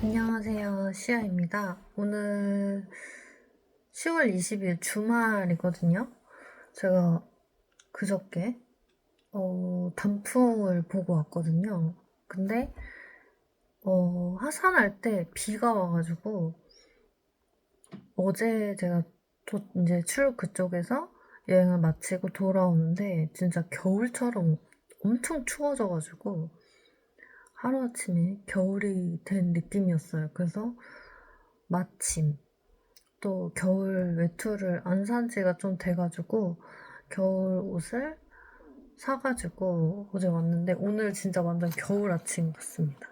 안녕하세요. 시아입니다. 오늘 10월 20일 주말이거든요. 제가 그저께 단풍을 보고 왔거든요. 근데 하산할 때 비가 와가지고 어제 제가 이제 출국 그쪽에서 여행을 마치고 돌아오는데 진짜 겨울처럼 엄청 추워져가지고 하루아침에 겨울이 된 느낌이었어요. 그래서 마침 또 겨울 외투를 안 산 지가 좀 돼가지고 겨울 옷을 사가지고 어제 왔는데 오늘 진짜 완전 겨울 아침 같습니다.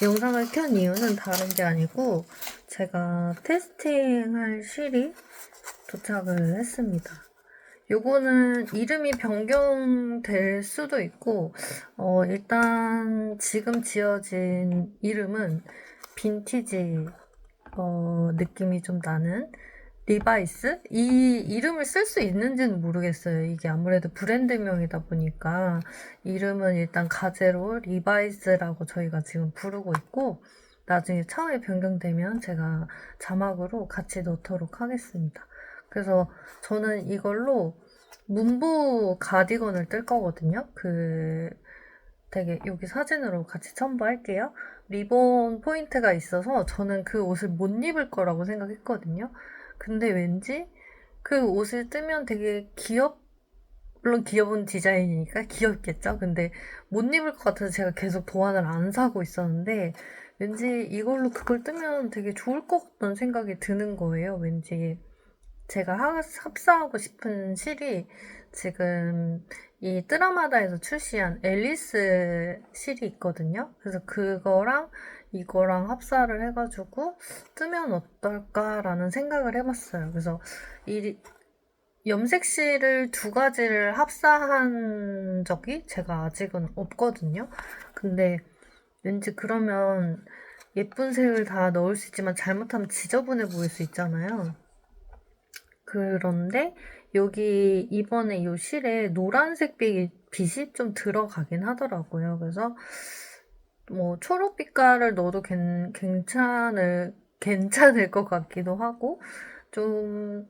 영상을 켠 이유는 다른 게 아니고 제가 테스팅할 실이 도착을 했습니다. 요거는 이름이 변경될 수도 있고 일단 지금 지어진 이름은 빈티지 느낌이 좀 나는 리바이스? 이 이름을 쓸 수 있는지는 모르겠어요. 이게 아무래도 브랜드명이다 보니까 이름은 일단 가제로 리바이스라고 저희가 지금 부르고 있고 나중에 차후에 변경되면 제가 자막으로 같이 넣도록 하겠습니다. 그래서 저는 이걸로 문부 가디건을 뜰 거거든요. 되게 여기 사진으로 같이 첨부할게요. 리본 포인트가 있어서 저는 그 옷을 못 입을 거라고 생각했거든요. 근데 왠지 그 옷을 뜨면 되게 물론 귀여운 디자인이니까 귀엽겠죠? 근데 못 입을 것 같아서 제가 계속 도안을 안 사고 있었는데 왠지 이걸로 그걸 뜨면 되게 좋을 것 같다는 생각이 드는 거예요. 왠지 제가 합사하고 싶은 실이 지금 이 뜨라마다에서 출시한 앨리스 실이 있거든요. 그래서 그거랑 이거랑 합사를 해가지고 뜨면 어떨까라는 생각을 해봤어요. 그래서 이 염색 실을 두 가지를 합사한 적이 제가 아직은 없거든요. 근데 왠지 그러면 예쁜 색을 다 넣을 수 있지만 잘못하면 지저분해 보일 수 있잖아요. 그런데 여기 이번에 이 실에 노란색 빛이 좀 들어가긴 하더라고요. 그래서 뭐 초록빛깔을 넣어도 괜찮을 것 같기도 하고 좀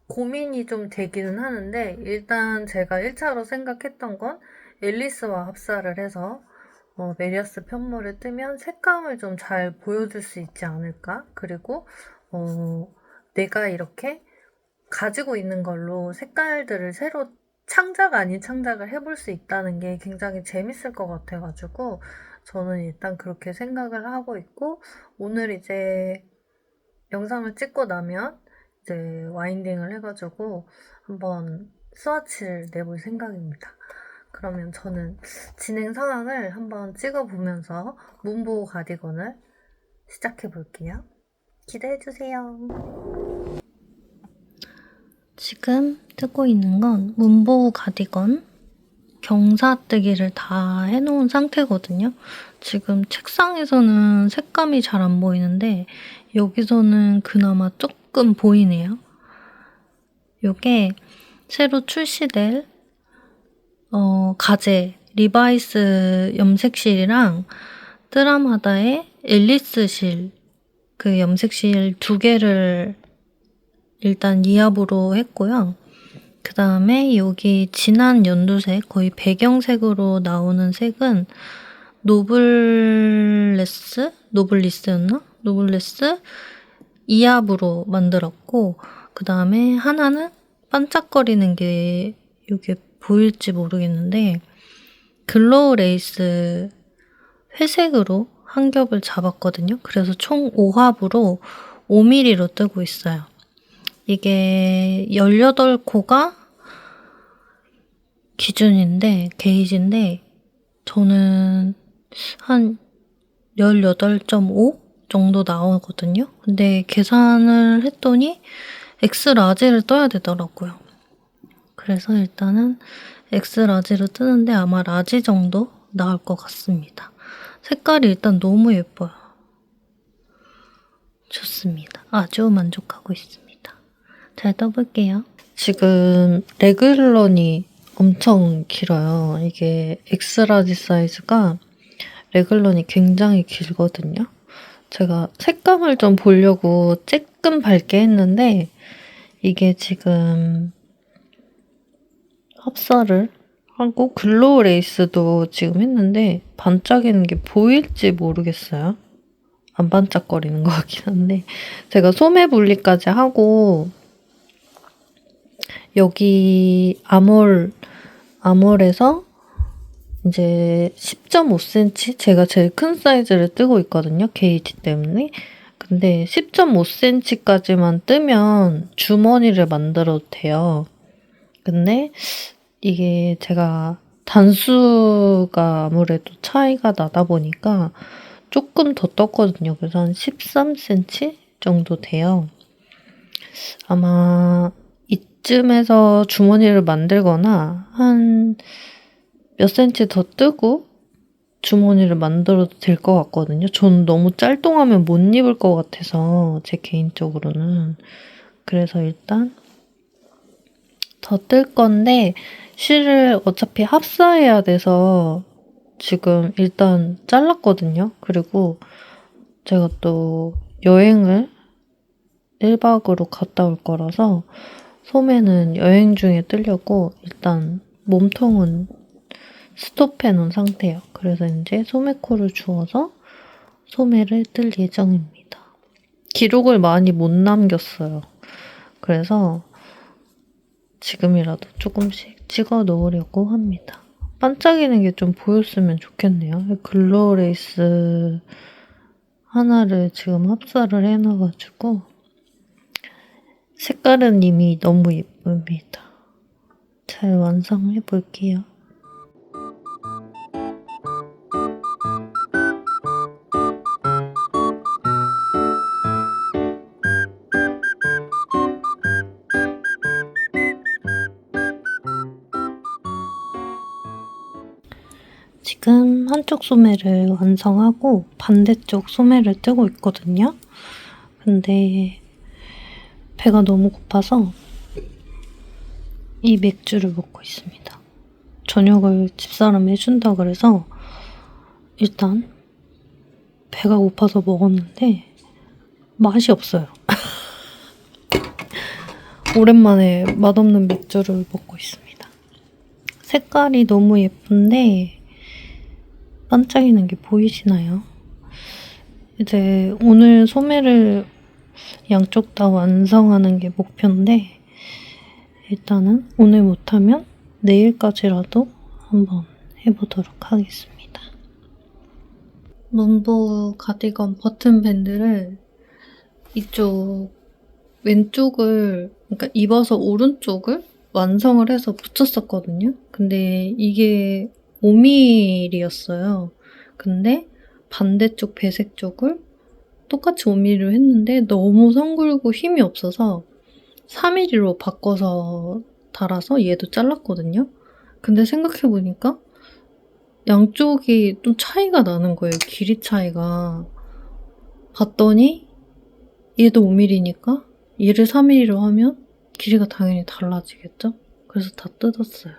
고민이 좀 되기는 하는데 일단 제가 1차로 생각했던 건 앨리스와 합사를 해서 메리어스 편물을 뜨면 색감을 좀 잘 보여줄 수 있지 않을까? 그리고 내가 이렇게 가지고 있는 걸로 색깔들을 새로 창작 아닌 창작을 해볼 수 있다는 게 굉장히 재밌을 것 같아가지고 저는 일단 그렇게 생각을 하고 있고 오늘 이제 영상을 찍고 나면 이제 와인딩을 해가지고 한번 스와치를 내볼 생각입니다. 그러면 저는 진행 상황을 한번 찍어보면서 문보 가디건을 시작해 볼게요. 기대해주세요. 지금 뜨고 있는 건 문보 가디건 경사뜨기를 다 해놓은 상태거든요. 지금 책상에서는 색감이 잘 안 보이는데 여기서는 그나마 조금 보이네요. 이게 새로 출시될 가제 리바이스 염색실이랑 뜨라마다의 앨리스실 그 염색실 두 개를 일단 이합으로 했고요. 그 다음에 여기 진한 연두색, 거의 배경색으로 나오는 색은 노블리스였나? 노블리스 이합으로 만들었고 그 다음에 하나는 반짝거리는 게 이게 보일지 모르겠는데 글로우 레이스 회색으로 한 겹을 잡았거든요. 그래서 총 5합으로 5mm로 뜨고 있어요. 이게 18코가 기준인데 게이지인데 저는 한 18.5 정도 나오거든요. 근데 계산을 했더니 X라지를 떠야 되더라고요. 그래서 일단은 X라지로 뜨는데 아마 라지 정도 나올 것 같습니다. 색깔이 일단 너무 예뻐요. 좋습니다. 아주 만족하고 있습니다. 잘 떠볼게요. 지금 레귤런이 엄청 길어요. 이게 엑스라지 사이즈가 레글런이 굉장히 길거든요. 제가 색감을 좀 보려고 조금 밝게 했는데 이게 지금 합사를 하고 글로우 레이스도 지금 했는데 반짝이는 게 보일지 모르겠어요. 안 반짝거리는 것 같긴 한데 제가 소매 분리까지 하고 여기 아몰에서 이제 10.5cm 제가 제일 큰 사이즈를 뜨고 있거든요. 게이지 때문에. 근데 10.5cm까지만 뜨면 주머니를 만들어도 돼요. 근데 이게 제가 단수가 아무래도 차이가 나다 보니까 조금 더 떴거든요. 그래서 한 13cm 정도 돼요. 아마 이쯤에서 주머니를 만들거나 한 몇 cm 더 뜨고 주머니를 만들어도 될 것 같거든요. 저는 너무 짤뚱하면 못 입을 것 같아서 제 개인적으로는. 그래서 일단 더 뜰 건데 실을 어차피 합사해야 돼서 지금 일단 잘랐거든요. 그리고 제가 또 여행을 1박으로 갔다 올 거라서 소매는 여행 중에 뜨려고 일단 몸통은 스톱해 놓은 상태예요. 그래서 이제 소매코를 주워서 소매를 뜰 예정입니다. 기록을 많이 못 남겼어요. 그래서 지금이라도 조금씩 찍어 놓으려고 합니다. 반짝이는 게 좀 보였으면 좋겠네요. 글로우 레이스 하나를 지금 합사를 해놔가지고 색깔은 이미 너무 예쁩니다. 잘 완성해 볼게요. 지금 한쪽 소매를 완성하고 반대쪽 소매를 뜨고 있거든요. 근데 배가 너무 고파서 이 맥주를 먹고 있습니다. 저녁을 집사람이 해준다 그래서 일단 배가 고파서 먹었는데 맛이 없어요. 오랜만에 맛없는 맥주를 먹고 있습니다. 색깔이 너무 예쁜데 반짝이는 게 보이시나요? 이제 오늘 소매를 양쪽 다 완성하는 게 목표인데 일단은 오늘 못하면 내일까지라도 한번 해보도록 하겠습니다. 문보 가디건 버튼 밴드를 이쪽 왼쪽을 그러니까 입어서 오른쪽을 완성을 해서 붙였었거든요. 근데 이게 5mm였어요. 근데 반대쪽 배색 쪽을 똑같이 5mm로 했는데 너무 성글고 힘이 없어서 4mm로 바꿔서 달아서 얘도 잘랐거든요. 근데 생각해보니까 양쪽이 좀 차이가 나는 거예요. 길이 차이가. 봤더니 얘도 5mm니까 얘를 4mm로 하면 길이가 당연히 달라지겠죠? 그래서 다 뜯었어요.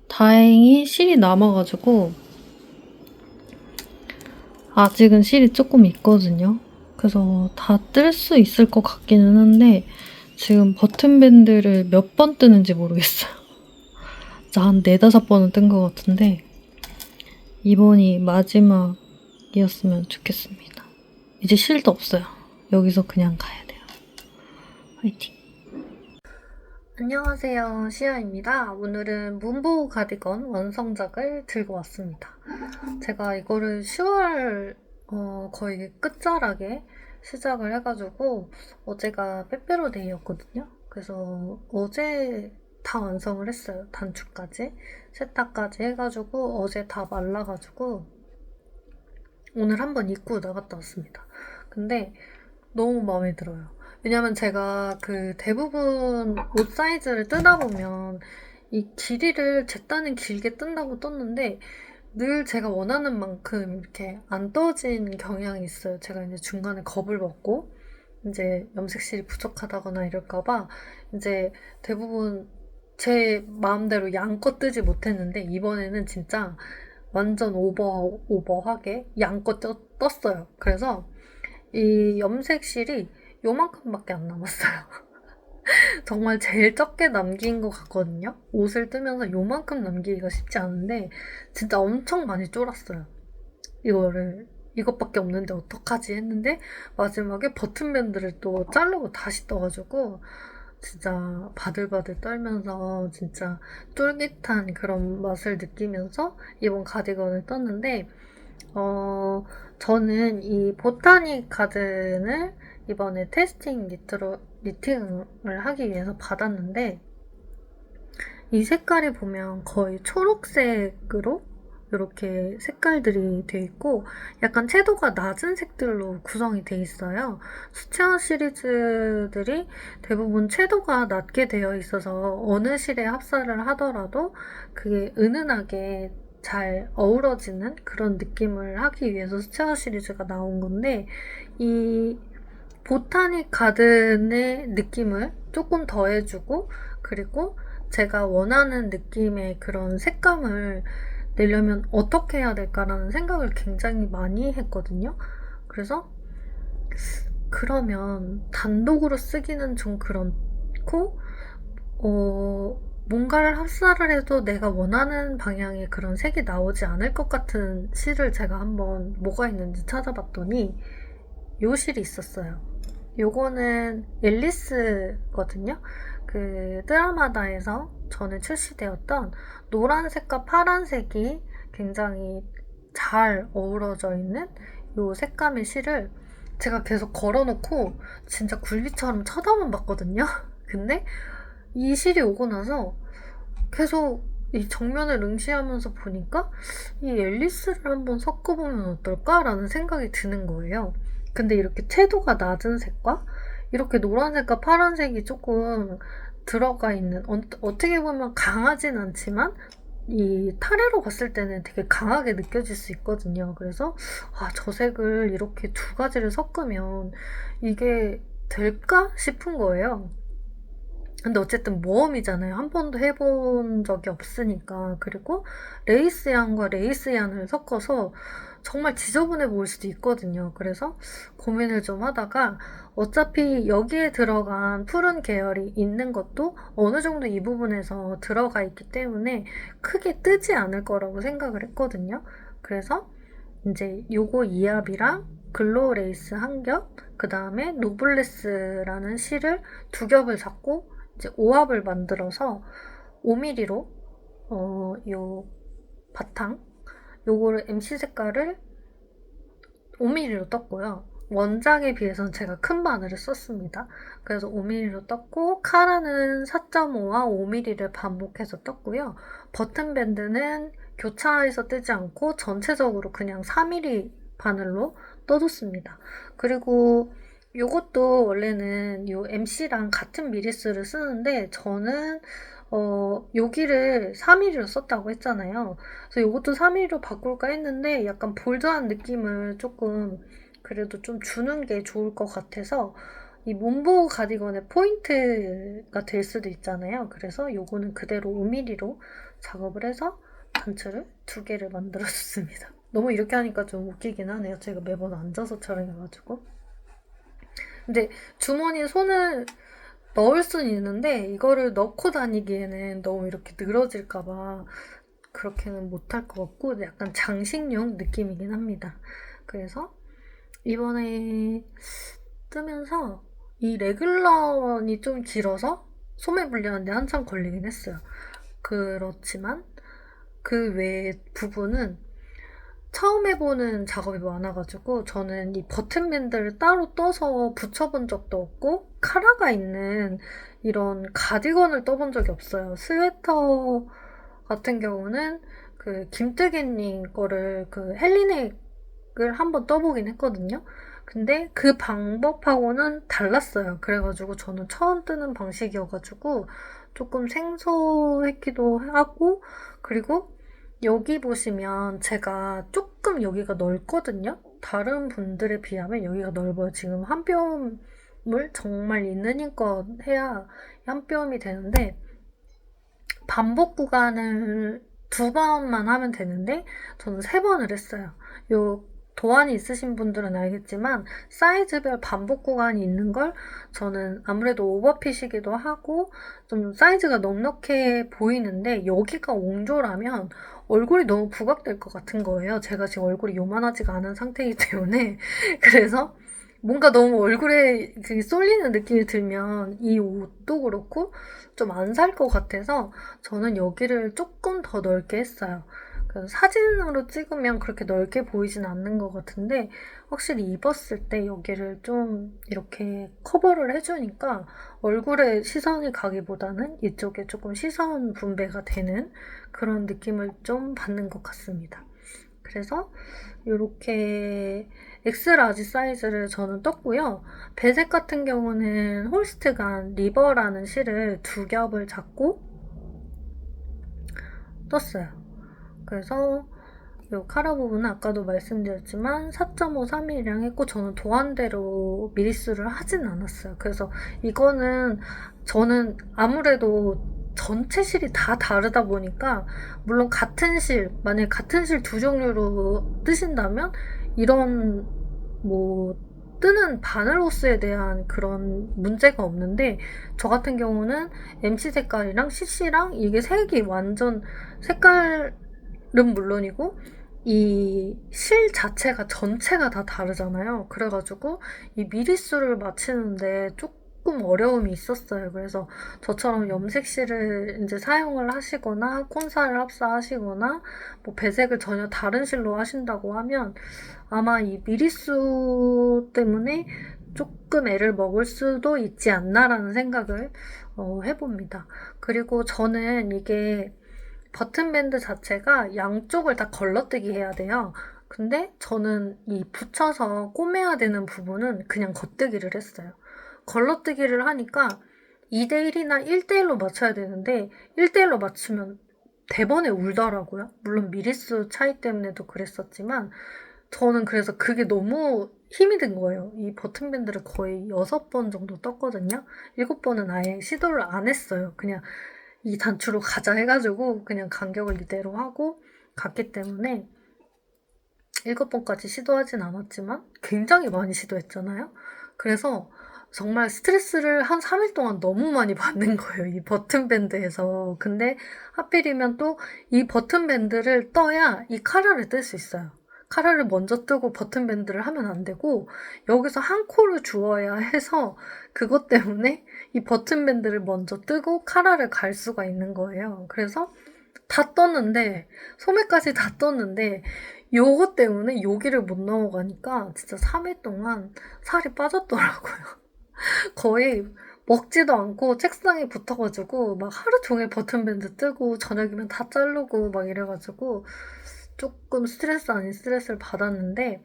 다행히 실이 남아가지고 아직은 실이 조금 있거든요. 그래서 다 뜰 수 있을 것 같기는 한데 지금 버튼밴드를 몇 번 뜨는지 모르겠어요. 진짜 한 4-5번은 뜬 것 같은데 이번이 마지막이었으면 좋겠습니다. 이제 실도 없어요. 여기서 그냥 가야 돼요. 화이팅! 안녕하세요, 시아입니다. 오늘은 문보 가디건 완성작을 들고 왔습니다. 제가 이거를 10월 거의 끝자락에 시작을 해가지고 어제가 빼빼로데이였거든요. 그래서 어제 다 완성을 했어요. 단추까지 세탁까지 해가지고 어제 다 말라가지고 오늘 한번 입고 나갔다 왔습니다. 근데 너무 마음에 들어요. 왜냐면 제가 그 대부분 옷 사이즈를 뜨다 보면 이 길이를 제 딴엔 길게 뜬다고 떴는데 늘 제가 원하는 만큼 이렇게 안 떠진 경향이 있어요. 제가 이제 중간에 겁을 먹고 이제 염색실이 부족하다거나 이럴까봐 이제 대부분 제 마음대로 양껏 뜨지 못했는데 이번에는 진짜 완전 오버하게 양껏 떴어요. 그래서 이 염색실이 요만큼밖에 안 남았어요. 정말 제일 적게 남긴 것 같거든요. 옷을 뜨면서 요만큼 남기기가 쉽지 않은데 진짜 엄청 많이 쫄았어요. 이것밖에 없는데 어떡하지 했는데 마지막에 버튼밴드를 또 자르고 다시 떠가지고 진짜 바들바들 떨면서 진짜 쫄깃한 그런 맛을 느끼면서 이번 가디건을 떴는데 저는 이 보타닉 가든을 이번에 니팅을 하기 위해서 받았는데 이 색깔이 보면 거의 초록색으로 이렇게 색깔들이 돼 있고 약간 채도가 낮은 색들로 구성이 돼 있어요. 수채화 시리즈들이 대부분 채도가 낮게 되어 있어서 어느 실에 합사를 하더라도 그게 은은하게 잘 어우러지는 그런 느낌을 하기 위해서 수채화 시리즈가 나온 건데 이 보타닉 가든의 느낌을 조금 더해주고 그리고 제가 원하는 느낌의 그런 색감을 내려면 어떻게 해야 될까라는 생각을 굉장히 많이 했거든요. 그래서 그러면 단독으로 쓰기는 좀 그렇고 뭔가를 합사를 해도 내가 원하는 방향의 그런 색이 나오지 않을 것 같은 실을 제가 한번 뭐가 있는지 찾아봤더니 요 실이 있었어요. 요거는 앨리스거든요. 그 드라마다에서 전에 출시되었던 노란색과 파란색이 굉장히 잘 어우러져 있는 요 색감의 실을 제가 계속 걸어놓고 진짜 굴비처럼 쳐다만 봤거든요. 근데 이 실이 오고 나서 계속 이 정면을 응시하면서 보니까 이 앨리스를 한번 섞어보면 어떨까라는 생각이 드는 거예요. 근데 이렇게 채도가 낮은 색과 이렇게 노란색과 파란색이 조금 들어가 있는 어떻게 보면 강하진 않지만 이 타래로 봤을 때는 되게 강하게 느껴질 수 있거든요. 그래서 저 색을 이렇게 두 가지를 섞으면 이게 될까 싶은 거예요. 근데 어쨌든 모험이잖아요. 한 번도 해본 적이 없으니까. 그리고 레이스얀과 레이스얀을 섞어서 정말 지저분해 보일 수도 있거든요. 그래서 고민을 좀 하다가 어차피 여기에 들어간 푸른 계열이 있는 것도 어느 정도 이 부분에서 들어가 있기 때문에 크게 뜨지 않을 거라고 생각을 했거든요. 그래서 이제 요거 2합이랑 글로우 레이스 한 겹, 그 다음에 노블레스라는 실을 두 겹을 잡고 이제 5합을 만들어서 5mm로 요 바탕 요거를 MC 색깔을 5mm로 떴고요. 원작에 비해서는 제가 큰 바늘을 썼습니다. 그래서 5mm로 떴고 카라는 4.5와 5mm를 반복해서 떴고요. 버튼밴드는 교차해서 뜨지 않고 전체적으로 그냥 4mm 바늘로 떠줬습니다. 그리고 요것도 원래는 요 MC랑 같은 미리스를 쓰는데 저는 여기를 4mm로 썼다고 했잖아요. 그래서 요것도 3mm로 바꿀까 했는데 약간 볼드한 느낌을 조금 그래도 좀 주는 게 좋을 것 같아서 이 문보 가디건의 포인트가 될 수도 있잖아요. 그래서 요거는 그대로 5mm로 작업을 해서 단추를 두 개를 만들어줬습니다. 너무 이렇게 하니까 좀 웃기긴 하네요. 제가 매번 앉아서 촬영해가지고. 근데 주머니에 손을 넣을 수는 있는데 이거를 넣고 다니기에는 너무 이렇게 늘어질까봐 그렇게는 못할 것 같고 약간 장식용 느낌이긴 합니다. 그래서 이번에 뜨면서 이 레귤런이 좀 길어서 소매 분리하는데 한참 걸리긴 했어요. 그렇지만 그 외의 부분은 처음 해보는 작업이 많아가지고 저는 이 버튼밴드를 따로 떠서 붙여본 적도 없고 카라가 있는 이런 가디건을 떠본 적이 없어요. 스웨터 같은 경우는 그 김뜨개님 거를 그 헬리넥을 한번 떠보긴 했거든요. 근데 그 방법하고는 달랐어요. 그래가지고 저는 처음 뜨는 방식이어가지고 조금 생소했기도 하고 그리고 여기 보시면 제가 조금 여기가 넓거든요. 다른 분들에 비하면 여기가 넓어요. 지금 한 뼘을 정말 있는 힘껏 해야 한 뼘이 되는데 반복 구간을 2번만 하면 되는데 저는 3번을 했어요. 요 도안이 있으신 분들은 알겠지만 사이즈별 반복 구간이 있는 걸 저는 아무래도 오버핏이기도 하고 좀 사이즈가 넉넉해 보이는데 여기가 옹졸하면 얼굴이 너무 부각될 것 같은 거예요. 제가 지금 얼굴이 요만하지가 않은 상태이기 때문에 그래서 뭔가 너무 얼굴에 쏠리는 느낌이 들면 이 옷도 그렇고 좀 안 살 것 같아서 저는 여기를 조금 더 넓게 했어요. 그래서 사진으로 찍으면 그렇게 넓게 보이진 않는 것 같은데 확실히 입었을 때 여기를 좀 이렇게 커버를 해주니까 얼굴에 시선이 가기보다는 이쪽에 조금 시선 분배가 되는 그런 느낌을 좀 받는 것 같습니다. 그래서 이렇게 엑스라지 사이즈를 저는 떴고요. 배색 같은 경우는 홀스트간 리버라는 실을 2겹을 잡고 떴어요. 그래서 이 카라 부분은 아까도 말씀드렸지만 4.5-3mm랑 했고 저는 도안대로 미리수를 하진 않았어요. 그래서 이거는 저는 아무래도 전체 실이 다 다르다 보니까 물론 같은 실, 만약에 같은 실 2종류로 뜨신다면 이런 뭐 뜨는 바늘 호스에 대한 그런 문제가 없는데 저 같은 경우는 MC 색깔이랑 CC랑 이게 색이 완전 색깔은 물론이고 이 실 자체가 전체가 다 다르잖아요. 그래가지고 이 미리수를 맞추는데 조금 어려움이 있었어요. 그래서 저처럼 염색실을 이제 사용을 하시거나 콘사를 합사하시거나 뭐 배색을 전혀 다른 실로 하신다고 하면 아마 이 미리수 때문에 조금 애를 먹을 수도 있지 않나라는 생각을 해봅니다. 그리고 저는 이게 버튼밴드 자체가 양쪽을 다 걸러뜨기 해야 돼요. 근데 저는 이 붙여서 꼬매야 되는 부분은 그냥 겉뜨기를 했어요. 걸러뜨기를 하니까 2대1이나 1대1로 맞춰야 되는데 1대1로 맞추면 대번에 울더라고요. 물론 미리수 차이 때문에도 그랬었지만 저는 그래서 그게 너무 힘이 든 거예요. 이 버튼밴드를 거의 6번 정도 떴거든요. 7번은 아예 시도를 안 했어요. 그냥 이 단추로 가자 해가지고 그냥 간격을 이대로 하고 갔기 때문에 7번까지 시도하진 않았지만 굉장히 많이 시도했잖아요. 그래서 정말 스트레스를 한 3일 동안 너무 많이 받는 거예요. 이 버튼밴드에서. 근데 하필이면 또 이 버튼밴드를 떠야 이 카라를 뜰 수 있어요. 카라를 먼저 뜨고 버튼밴드를 하면 안 되고 여기서 한 코를 주어야 해서 그것 때문에 이 버튼밴드를 먼저 뜨고 카라를 갈 수가 있는 거예요. 그래서 다 떴는데 소매까지 다 떴는데 요거 때문에 여기를 못 넘어가니까 진짜 3일 동안 살이 빠졌더라고요. 거의 먹지도 않고 책상에 붙어가지고 막 하루 종일 버튼밴드 뜨고 저녁이면 다 자르고 막 이래가지고 조금 스트레스 아닌 스트레스를 받았는데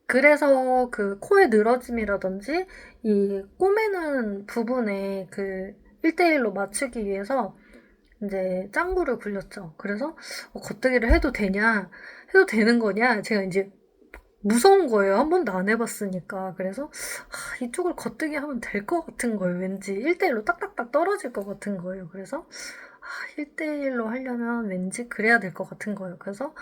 그래서 그 코의 늘어짐이라든지 이 꼬매는 부분에 그 1대1로 맞추기 위해서 이제 짱구를 굴렸죠. 그래서 겉뜨기를 해도 되냐, 해도 되는 거냐, 제가 이제 무서운 거예요. 한 번도 안 해봤으니까. 그래서 이쪽을 겉뜨기 하면 될 것 같은 거예요. 왠지 1대1로 딱딱딱 떨어질 것 같은 거예요. 그래서 1대1로 하려면 왠지 그래야 될 것 같은 거예요. 그래서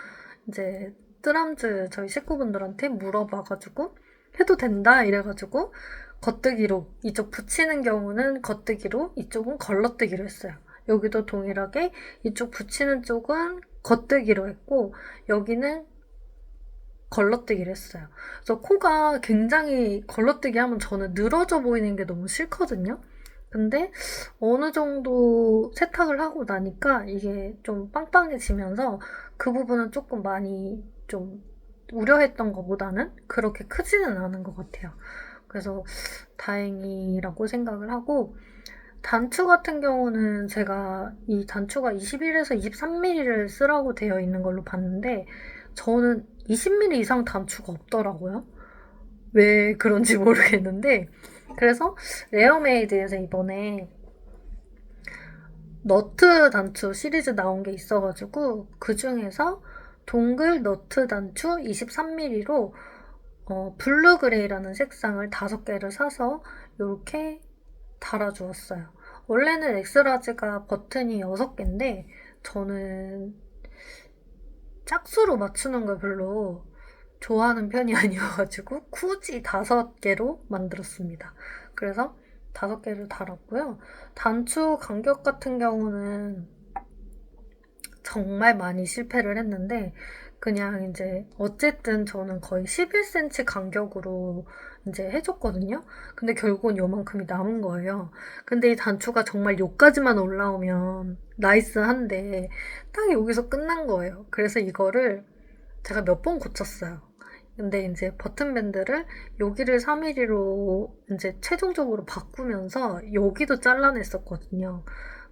이제 뜨람즈 저희 식구분들한테 물어봐가지고 해도 된다 이래가지고 겉뜨기로 이쪽 붙이는 경우는 겉뜨기로 이쪽은 걸러뜨기로 했어요. 여기도 동일하게 이쪽 붙이는 쪽은 겉뜨기로 했고 여기는 걸러뜨기를 했어요. 그래서 코가 굉장히 걸러뜨기 하면 저는 늘어져 보이는 게 너무 싫거든요. 근데 어느 정도 세탁을 하고 나니까 이게 좀 빵빵해지면서 그 부분은 조금 많이 좀 우려했던 것보다는 그렇게 크지는 않은 것 같아요. 그래서 다행이라고 생각을 하고 단추 같은 경우는 제가 이 단추가 21에서 23mm를 쓰라고 되어 있는 걸로 봤는데 저는 20mm 이상 단추가 없더라고요. 왜 그런지 모르겠는데 그래서 레어메이드에서 이번에 너트 단추 시리즈 나온 게 있어가지고 그 중에서 동글 너트 단추 23mm로 블루 그레이라는 색상을 5개를 사서 이렇게 달아주었어요. 원래는 엑스라지가 버튼이 6개인데 저는 짝수로 맞추는 걸 별로 좋아하는 편이 아니어가지고 굳이 5개로 만들었습니다. 그래서 5개를 달았고요. 단추 간격 같은 경우는 정말 많이 실패를 했는데 그냥 이제 어쨌든 저는 거의 11cm 간격으로 이제 해줬거든요. 근데 결국은 요만큼이 남은 거예요. 근데 이 단추가 정말 요까지만 올라오면 나이스한데 딱 여기서 끝난 거예요. 그래서 이거를 제가 몇 번 고쳤어요. 근데 이제 버튼 밴드를 여기를 3mm로 이제 최종적으로 바꾸면서 여기도 잘라냈었거든요.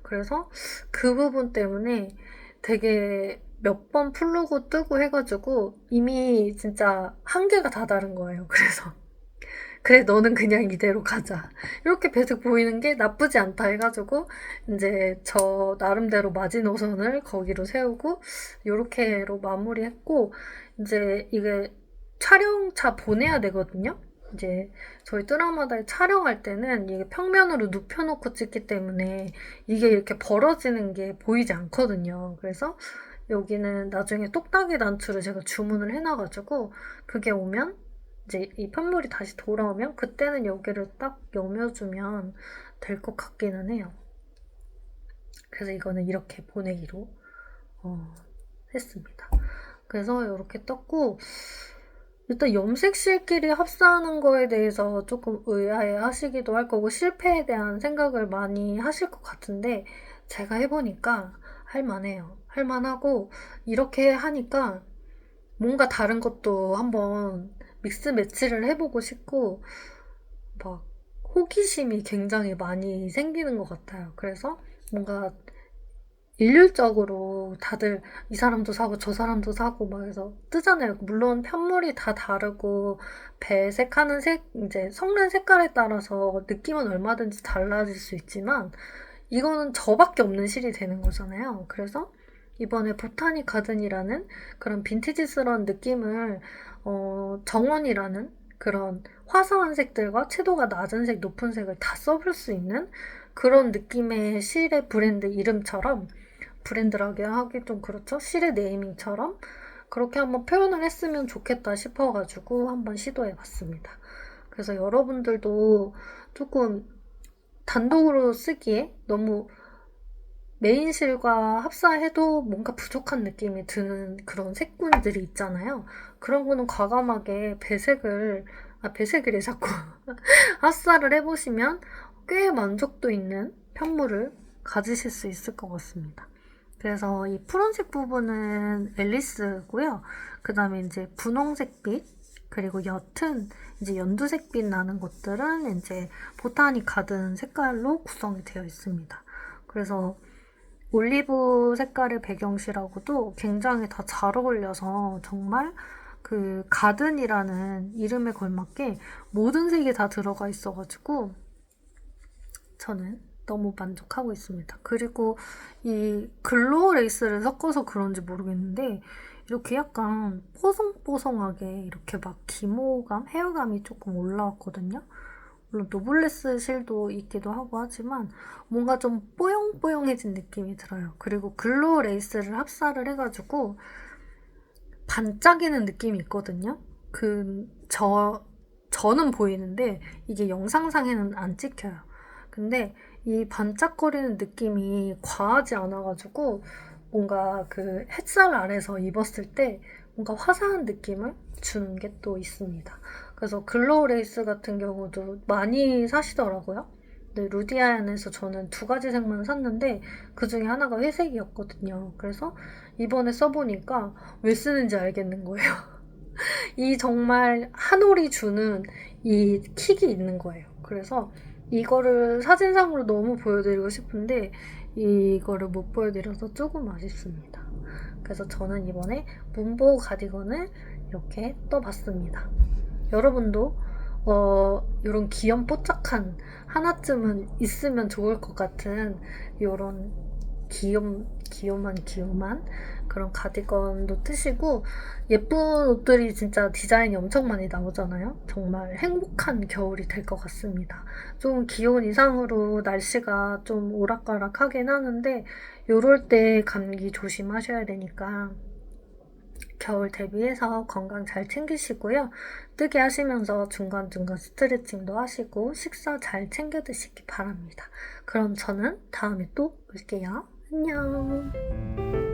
그래서 그 부분 때문에 되게 몇 번 풀르고 뜨고 해가지고 이미 진짜 한계가 다 다른 거예요. 그래서 그래 너는 그냥 이대로 가자. 이렇게 배색 보이는 게 나쁘지 않다 해가지고 이제 저 나름대로 마지노선을 거기로 세우고 요렇게로 마무리했고 이제 이게 촬영차 보내야 되거든요. 이제 저희 드라마다에 촬영할 때는 이게 평면으로 눕혀놓고 찍기 때문에 이게 이렇게 벌어지는 게 보이지 않거든요. 그래서 여기는 나중에 똑딱이 단추를 제가 주문을 해놔가지고 그게 오면 이제 이 편물이 다시 돌아오면 그때는 여기를 딱 여며주면 될 것 같기는 해요. 그래서 이거는 이렇게 보내기로 했습니다. 그래서 이렇게 떴고 일단 염색실끼리 합사하는 거에 대해서 조금 의아해 하시기도 할 거고 실패에 대한 생각을 많이 하실 것 같은데 제가 해보니까 할만해요. 할만하고 이렇게 하니까 뭔가 다른 것도 한번 믹스 매치를 해보고 싶고 막 호기심이 굉장히 많이 생기는 것 같아요. 그래서 뭔가 일률적으로 다들 이 사람도 사고 저 사람도 사고 막 해서 뜨잖아요. 물론 편물이 다 다르고 배색하는 이제 섞는 색깔에 따라서 느낌은 얼마든지 달라질 수 있지만 이거는 저밖에 없는 실이 되는 거잖아요. 그래서 이번에 보타닉 가든이라는 그런 빈티지스러운 느낌을 정원이라는 그런 화사한 색들과 채도가 낮은 색, 높은 색을 다 써볼 수 있는 그런 느낌의 실의 브랜드 이름처럼 브랜드라고 하기 좀 그렇죠? 실의 네이밍처럼 그렇게 한번 표현을 했으면 좋겠다 싶어가지고 한번 시도해봤습니다. 그래서 여러분들도 조금 단독으로 쓰기에 너무 메인실과 합사해도 뭔가 부족한 느낌이 드는 그런 색군들이 있잖아요. 그런 거는 과감하게 배색이래 자꾸 합사를 해보시면 꽤 만족도 있는 편물을 가지실 수 있을 것 같습니다. 그래서 이 푸른색 부분은 앨리스고요. 그 다음에 이제 분홍색빛 그리고 옅은 이제 연두색빛 나는 것들은 이제 보타닉 가든 색깔로 구성이 되어 있습니다. 그래서 올리브 색깔의 배경실하고도 굉장히 다 잘 어울려서 정말 그 가든이라는 이름에 걸맞게 모든 색이 다 들어가 있어가지고 저는 너무 만족하고 있습니다. 그리고 이 글로우 레이스를 섞어서 그런지 모르겠는데 이렇게 약간 뽀송뽀송하게 이렇게 막 기모감, 헤어감이 조금 올라왔거든요. 물론 노블레스 실도 있기도 하고 하지만 뭔가 좀 뽀용뽀용해진 느낌이 들어요. 그리고 글로우 레이스를 합사를 해가지고 반짝이는 느낌이 있거든요. 저는 보이는데 이게 영상상에는 안 찍혀요. 근데 이 반짝거리는 느낌이 과하지 않아가지고 뭔가 그 햇살 아래서 입었을 때 뭔가 화사한 느낌을 주는 게 또 있습니다. 그래서 글로우 레이스 같은 경우도 많이 사시더라고요. 근데 루디아안에서 저는 2가지 색만 샀는데 그 중에 하나가 회색이었거든요. 그래서 이번에 써보니까 왜 쓰는지 알겠는 거예요. 이 정말 한 올이 주는 이 킥이 있는 거예요. 그래서 이거를 사진상으로 너무 보여드리고 싶은데 이거를 못 보여드려서 조금 아쉽습니다. 그래서 저는 이번에 문보 가디건을 이렇게 떠봤습니다. 여러분도 이런 귀염뽀짝한 하나쯤은 있으면 좋을 것 같은 이런 귀요만 그런 가디건도 트시고 예쁜 옷들이 진짜 디자인이 엄청 많이 나오잖아요. 정말 행복한 겨울이 될 것 같습니다. 좀 기온 이상으로 날씨가 좀 오락가락하긴 하는데 요럴 때 감기 조심하셔야 되니까 겨울 대비해서 건강 잘 챙기시고요. 뜨개 하시면서 중간중간 스트레칭도 하시고 식사 잘 챙겨 드시기 바랍니다. 그럼 저는 다음에 또 올게요. 안녕.